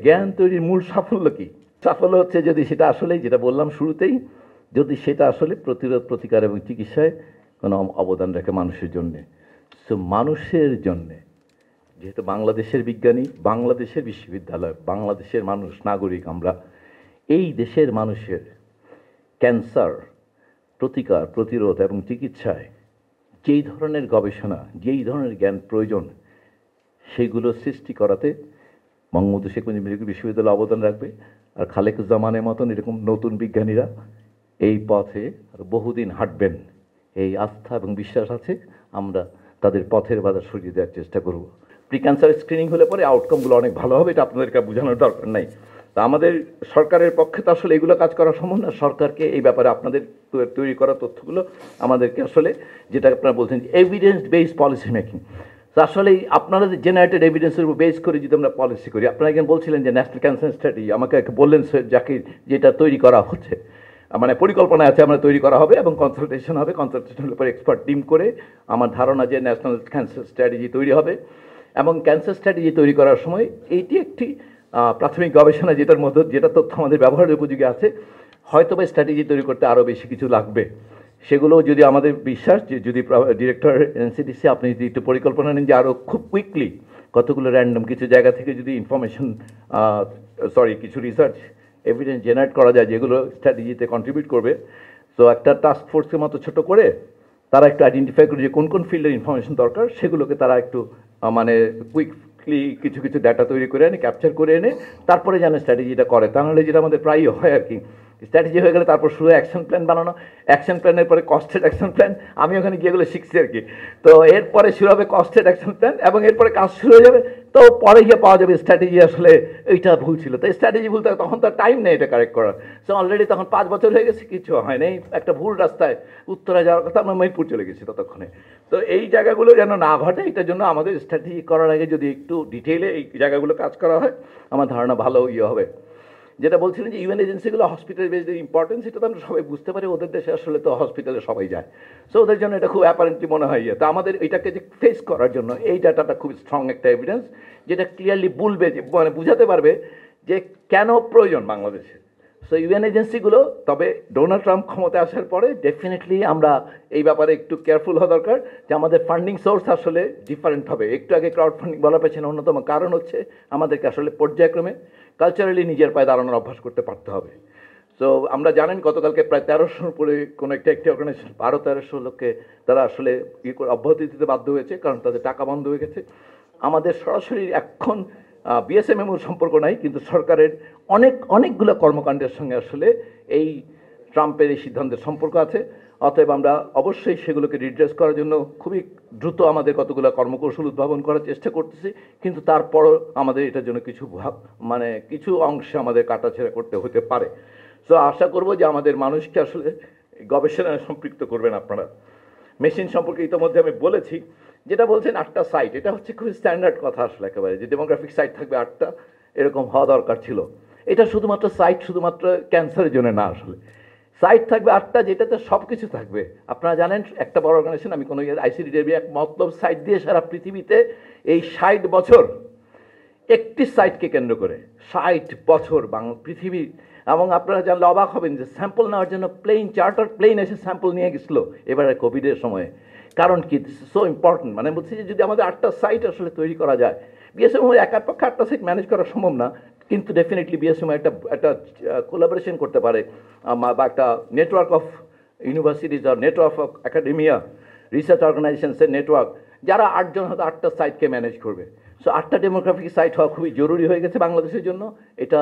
জ্ঞান তৈরির মূল সাফল্য কি? সাফল্য হচ্ছে যদি সেটা আসলেই, যেটা বললাম শুরুতেই, যদি সেটা আসলে প্রতিরোধ, প্রতিকার এবং চিকিৎসায় কোনো অবদান রাখে মানুষের জন্যে। সো মানুষের জন্যে, যেহেতু বাংলাদেশের বিজ্ঞানী, বাংলাদেশের বিশ্ববিদ্যালয়, বাংলাদেশের মানুষ, নাগরিক আমরা, এই দেশের মানুষের ক্যান্সার প্রতিকার, প্রতিরোধ এবং চিকিৎসায় যেই ধরনের গবেষণা, যেই ধরনের জ্ঞান প্রয়োজন, সেইগুলো সৃষ্টি করাতে বঙ্গবন্ধু শেখ মুজিবুর বিশ্ববিদ্যালয় অবদান রাখবে। আর খালেকুজ্জামানের মতন এরকম নতুন বিজ্ঞানীরা এই পথে আর বহুদিন হাঁটবেন, এই আস্থা এবং বিশ্বাস আছে। আমরা তাদের পথের বাধা সরিয়ে দেওয়ার চেষ্টা করব। প্রি ক্যান্সার স্ক্রিনিং হলে পরে আউটকামগুলো অনেক ভালো হবে, এটা আপনাদেরকে বোঝানোর দরকার নাই। তা আমাদের সরকারের পক্ষে তো আসলে এগুলো কাজ করা সম্ভব না। সরকারকে এই ব্যাপারে আপনাদের তৈরি করা তথ্যগুলো আমাদেরকে আসলে, যেটা আপনারা বলছেন এভিডেন্স বেসড পলিসি মেকিং, তো আসলে আপনারা যে জেনারেটেড এভিডেন্সের উপর বেস করে যদি আমরা পলিসি করি, আপনারা এখানে বলছিলেন যে ন্যাশনাল ক্যান্সার স্ট্র্যাটেজি, আমাকে বললেন জাকির যেটা তৈরি করা হচ্ছে, মানে পরিকল্পনা আছে, আমরা তৈরি করা হবে এবং কনসালটেশন হবে, কনসালটেশনের উপর এক্সপার্ট টিম করে আমার ধারণা যে ন্যাশনাল ক্যান্সার স্ট্র্যাটেজি তৈরি হবে। এবং ক্যান্সার স্ট্র্যাটেজি তৈরি করার সময় এইটি একটি প্রাথমিক গবেষণা, যেটার মধ্যে যেটা তথ্য আমাদের ব্যবহারের উপযোগী আছে, হয়তো বা স্ট্র্যাটেজি তৈরি করতে আরও বেশি কিছু লাগবে। সেগুলো যদি আমাদের বিশ্বাস যে যদি ডিরেক্টর এনসিডিসি আপনি যদি একটু পরিকল্পনা নেন যে আরও খুব কুইকলি কতগুলো র্যান্ডম কিছু জায়গা থেকে যদি ইনফরমেশন কিছু রিসার্চ এভিডেন্স জেনারেট করা যায় যেগুলো স্ট্র্যাটেজিতে কন্ট্রিবিউট করবে, তো একটা টাস্ক ফোর্সের মতো ছোটো করে তারা একটু আইডেন্টিফাই করে যে কোন কোন ফিল্ডের ইনফরমেশন দরকার, সেগুলোকে তারা একটু মানে কুইকলি কিছু কিছু ডাটা তৈরি করে এনে, ক্যাপচার করে এনে তারপরে যেন স্ট্র্যাটেজিটা করে। তাহলে যেটা আমাদের প্রায়ই হয় আর কি, স্ট্র্যাটেজি হয়ে গেলে তারপর শুরু অ্যাকশন প্ল্যান বানানো, অ্যাকশন প্ল্যানের পরে কস্টেড অ্যাকশন প্ল্যান। আমি ওখানে গিয়ে এগুলো শিখছি আর কি। তো এরপরে শুরু হবে কস্টেড অ্যাকশন প্ল্যান এবং এরপরে কাজ শুরু হয়ে যাবে, তো পরে গিয়ে পাওয়া যাবে স্ট্র্যাটেজি আসলে এইটা ভুল ছিল। তাই স্ট্র্যাটেজি ভুল থাকে, তখন তার টাইম নেই এটা কারেক্ট করার। সো অলরেডি তখন 5 বছর হয়ে গেছে, কিছু হয় নাই, একটা ভুল রাস্তায় উত্তরে যাওয়ার কথা, আমরা মিরপুর চলে গেছি ততক্ষণে। তো এই জায়গাগুলো যেন না ঘটে, এটার জন্য আমাদের স্ট্র্যাটেজি করার আগে যদি একটু ডিটেইলে এই জায়গাগুলো কাজ করা হয়, আমার ধারণা ভালো হবে। যেটা বলছিলেন যে ইউএন এজেন্সিগুলো হসপিটাল বেসড ইম্পর্টেন্স, এটা তো আমরা সবাই বুঝতে পারি, ওদের দেশে আসলে তো হসপিটালে সবাই যায়। সো ওদের জন্য এটা খুব অ্যাপারেন্টলি মনে হয়। তো আমাদের এটাকে যে ফেস করার জন্য এই ডাটাটা খুব স্ট্রং একটা এভিডেন্স, যেটা ক্লিয়ারলি বলবে যে মানে বুঝাতে পারবে যে কেন প্রয়োজন বাংলাদেশে। সো ইউএন এজেন্সিগুলো, তবে ডোনাল্ড ট্রাম্প ক্ষমতায় আসার পরে ডেফিনেটলি আমরা এই ব্যাপারে একটু কেয়ারফুল হওয়া দরকার যে আমাদের ফান্ডিং সোর্স আসলে ডিফারেন্ট হবে। একটু আগে ক্রাউড ফান্ডিং বলার পেছনে অন্যতম কারণ হচ্ছে আমাদেরকে আসলে পর্যায়ক্রমে কালচারালি নিজের পায়ে দাঁড়ানোর অভ্যাস করতে পারতে হবে। সো আমরা জানেন গতকালকে প্রায় 1300 উপরে কোনো একটি অর্গানাইজেশন 1200-1300 লোককে তারা আসলে অব্যাহতি দিতে বাধ্য হয়েছে, কারণ তাদের টাকা বন্ধ হয়ে গেছে। আমাদের সরাসরি এখন বিএসএমএমওর সম্পর্ক নাই, কিন্তু সরকারের অনেকগুলো কর্মকাণ্ডের সঙ্গে আসলে এই ট্রাম্পের এই সিদ্ধান্তের সম্পর্ক আছে। অতএব আমরা অবশ্যই সেগুলোকে রিড্রেস করার জন্য খুবই দ্রুত আমাদের কতগুলো কর্মকৌশল উদ্ভাবন করার চেষ্টা করতেছি, কিন্তু তারপরও আমাদের এটার জন্য কিছু অংশে আমাদের কাটাছেঁড়া করতে হতে পারে। সো আশা করব যে আমাদের মানুষকে আসলে গবেষণায় সম্পৃক্ত করবেন আপনারা। মেশিন সম্পর্কে ইতিমধ্যে আমি বলেছি, যেটা বলছেন 8টা সাইট, এটা হচ্ছে খুবই স্ট্যান্ডার্ড কথা আসলে একেবারে, যে ডেমোগ্রাফিক সাইট থাকবে 8টা, এরকম হওয়া দরকার ছিল। এটা শুধুমাত্র সাইট শুধুমাত্র ক্যান্সারের জন্য না, আসলে সাইট থাকবে 8টা, যেটাতে সব কিছু থাকবে। আপনারা জানেন একটা বড় অর্গানাইজেশন, আমি কোনো আইসিডিডিবি এক মতলব সাইট দিয়ে সারা পৃথিবীতে এই 60 বছর একটি সাইটকে কেন্দ্র করে 60 বছর পৃথিবী, এবং আপনারা জানলে অবাক হবেন যে স্যাম্পল নেওয়ার জন্য চার্টার প্লেন এসে স্যাম্পল নিয়ে গেছিলো এবারে কোভিডের সময়ে। কারণ কি, সো ইম্পর্টেন্ট, মানে বলছি যে যদি আমাদের 8টা সাইট আসলে তৈরি করা যায়, বিএসএমও একার পক্ষে 8টা সাইট ম্যানেজ করা সম্ভব না, কিন্তু ডেফিনেটলি বিএসএমও একটা কোলাবোরেশন করতে পারে, বা একটা নেটওয়ার্ক অফ ইউনিভার্সিটিজ আর নেটওয়ার্ক অফ একাডেমিয়া রিসার্চ অর্গানাইজেশনসের নেটওয়ার্ক, যারা 8 জন হয়তো 8টা সাইটকে ম্যানেজ করবে। সো 8টা ডেমোগ্রাফিক সাইট হওয়া খুবই জরুরি হয়ে গেছে বাংলাদেশের জন্য। এটা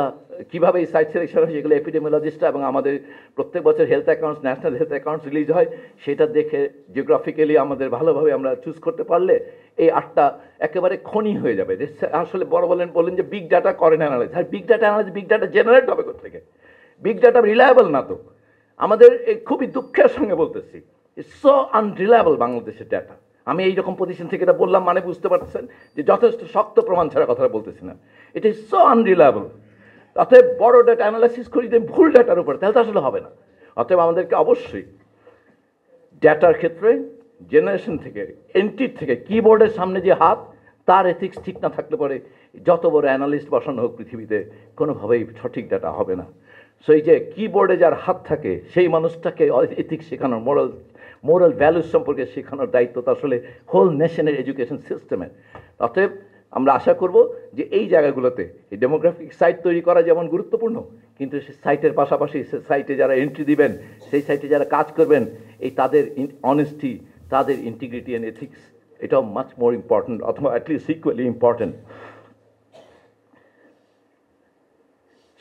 কীভাবে এই সাইট সিলেকশন হয়, যেগুলো এপিডেমিওলজিস্টরা এবং আমাদের প্রত্যেক বছর health accounts, national health accounts release হয়, সেটা দেখে জিওগ্রাফিক্যালি আমাদের ভালোভাবে আমরা চুজ করতে পারলে এই 8টা একেবারে খনি হয়ে যাবে। আসলে বলেন যে বিগ ডাটা করেন অ্যানালাইজ, আর বিগ ডাটা জেনারেট হবে কোথেকে? বিগ ডাটা রিলায়েবল না তো। আমাদের এই খুবই দুঃখের সঙ্গে বলতেছি, ইটস সো আনরিলায়েবল বাংলাদেশের ডাটা। আমি এইরকম পজিশন থেকে এটা বললাম মানে বুঝতে পারতেছেন যে যথেষ্ট শক্ত প্রমাণ ছাড়া কথাটা বলতেছি না, ইট ইজ সো আনরিলায়েবল। অতএব বড় ডাটা অ্যানালাইসিস করি যে ভুল ডাটার উপর, তাহলে তো আসলে হবে না। অতএব আমাদেরকে অবশ্যই ডাটার ক্ষেত্রে জেনারেশন থেকে, এন্ট্রির থেকে, কিবোর্ডের সামনে যে হাত, তার এথিক্স ঠিক না থাকলে পরে যত বড় অ্যানালিস্ট বসানো হোক পৃথিবীতে কোনোভাবেই সঠিক ডাটা হবে না। সো এই যে কিবোর্ডে যার হাত থাকে সেই মানুষটাকে এথিক্স শেখানোর, মোরাল ভ্যালুস সম্পর্কে শেখানোর দায়িত্ব তো আসলে হোল নেশনের এডুকেশন সিস্টেমের। অতএব আমরা আশা করব যে এই জায়গাগুলোতে এই ডেমোগ্রাফিক সাইট তৈরি করা যেমন গুরুত্বপূর্ণ, কিন্তু সেই সাইটের পাশাপাশি সে সাইটে যারা এন্ট্রি দিবেন, সেই সাইটে যারা কাজ করবেন, এই তাদের অনেস্টি, তাদের ইন্টিগ্রিটি অ্যান্ড এথিক্স, এটাও মাচ মোর ইম্পর্ট্যান্ট, অথবা অ্যাটলিস্ট ইকুয়ালি ইম্পর্ট্যান্ট।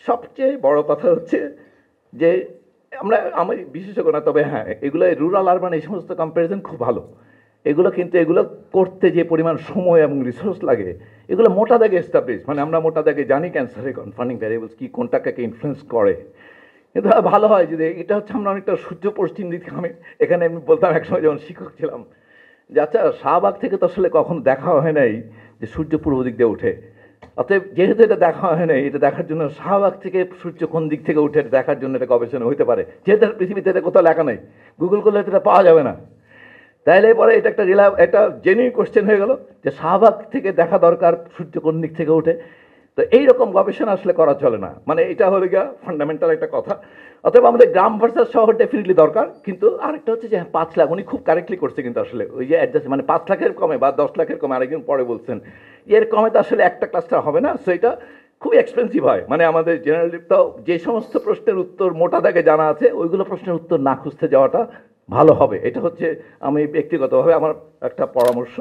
সবচেয়ে বড় কথা হচ্ছে যে আমি বিশেষজ্ঞ না, তবে হ্যাঁ, এগুলো রুরাল আরবান এই সমস্ত কম্প্যারিজন খুব ভালো। এগুলো কিন্তু এগুলো করতে যে পরিমাণ সময় এবং রিসোর্স লাগে, এগুলো মোটা দাগে এস্টাবলিশ, মানে আমরা মোটা দাগে জানি ক্যান্সারের কনফার্মিং ভ্যারিয়েবলস কী, কোনটাকে ইনফ্লুয়েন্স করে। কিন্তু ভালো হয় যদি এটা হচ্ছে আমরা অনেকটা সূর্য পশ্চিম দিক থেকে, এখানে আমি বলতাম একসময় যখন শিক্ষক ছিলাম যে আচ্ছা, শাহবাগ থেকে তো আসলে কখনো দেখা হয় নাই যে সূর্য পূর্ব দিক দিয়ে ওঠে। অতএব যেহেতু এটা দেখা হয় নাই, এটা দেখার জন্য শাহবাগ থেকে সূর্য কোন দিক থেকে উঠে দেখার জন্য এটা গবেষণা হতে পারে, যেহেতু পৃথিবীতে এটা কোথাও লেখা নেই, গুগল করলে এটা পাওয়া যাবে না। তাইলে পরে এটা একটা জেনুইন কোশ্চেন হয়ে গেল যে শাহবাগ থেকে দেখা দরকার সূর্য কোন দিক থেকে ওঠে। তো এইরকম গবেষণা আসলে করা চলে না, মানে এটা হলে গিয়া ফান্ডামেন্টাল একটা কথা। অতএব আমাদের গ্রাম ভার্সাস শহর ডেফিনেটলি দরকার, কিন্তু আরেকটা হচ্ছে যে 5 লাখ, উনি খুব কারেক্টলি করছে কিন্তু আসলে ওই যে অ্যাডজাস্ট, মানে 5 লাখের কমে বা 10 লাখের কমে, আরেকদিন পরে বলছেন এর কমে তো আসলে একটা ক্লাস্টার হবে না। সো এটা খুবই এক্সপেন্সিভ হয়, মানে আমাদের জেনারেলি তো যে সমস্ত প্রশ্নের উত্তর মোটা দাগে জানা আছে, ওইগুলো প্রশ্নের উত্তর না খুঁজতে যাওয়াটা ভালো হবে। এটা হচ্ছে আমি ব্যক্তিগতভাবে আমার একটা পরামর্শ।